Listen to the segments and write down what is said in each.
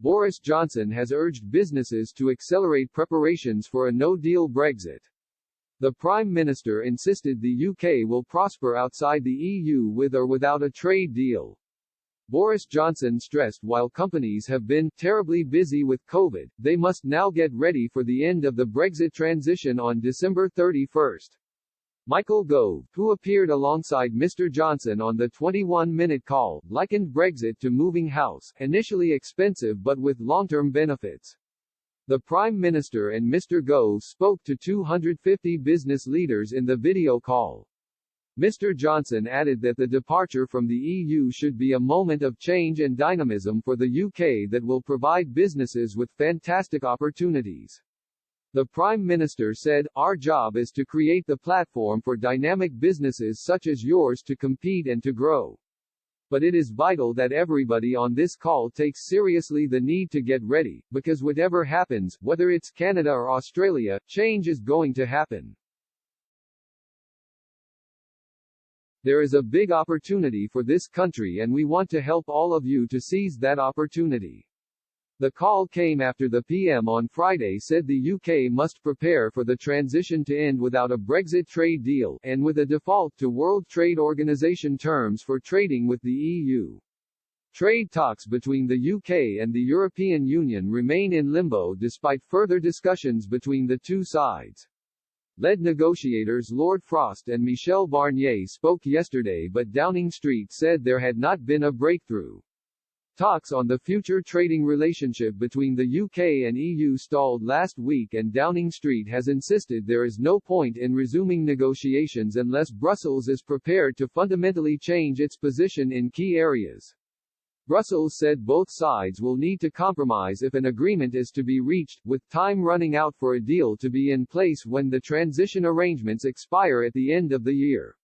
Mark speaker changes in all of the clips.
Speaker 1: Boris Johnson has urged businesses to accelerate preparations for a no-deal Brexit. The Prime Minister insisted the UK will prosper outside the EU with or without a trade deal. Boris Johnson stressed while companies have been terribly busy with COVID, they must now get ready for the end of the Brexit transition on December 31. Michael Gove, who appeared alongside Mr. Johnson on the 21-minute call, likened Brexit to moving house, initially expensive but with long-term benefits. The Prime Minister and Mr. Gove spoke to 250 business leaders in the video call. Mr. Johnson added that the departure from the EU should be a moment of change and dynamism for the UK that will provide businesses with fantastic opportunities. The Prime Minister said, "Our job is to create the platform for dynamic businesses such as yours to compete and to grow. But it is vital that everybody on this call takes seriously the need to get ready, because whatever happens, whether it's Canada or Australia, change is going to happen. There is a big opportunity for this country and we want to help all of you to seize that opportunity." The call came after the PM on Friday said the UK must prepare for the transition to end without a Brexit trade deal, and with a default to World Trade Organization terms for trading with the EU. Trade talks between the UK and the European Union remain in limbo despite further discussions between the two sides. Lead negotiators Lord Frost and Michel Barnier spoke yesterday, but Downing Street said there had not been a breakthrough. Talks on the future trading relationship between the UK and EU stalled last week, and Downing Street has insisted there is no point in resuming negotiations unless Brussels is prepared to fundamentally change its position in key areas. Brussels said both sides will need to compromise if an agreement is to be reached, with time running out for a deal to be in place when the transition arrangements expire at the end of the year.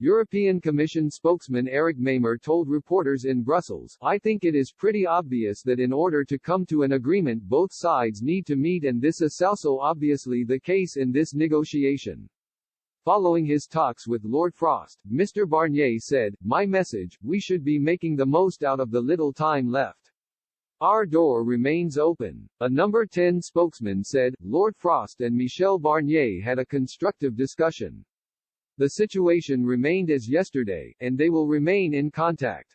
Speaker 1: European Commission spokesman Eric Mamer told reporters in Brussels, "I think it is pretty obvious that in order to come to an agreement both sides need to meet, and this is also obviously the case in this negotiation." Following his talks with Lord Frost, Mr. Barnier said, "My message, we should be making the most out of the little time left. Our door remains open." A Number 10 spokesman said, Lord Frost and Michel Barnier had a constructive discussion. The situation remained as yesterday, and they will remain in contact.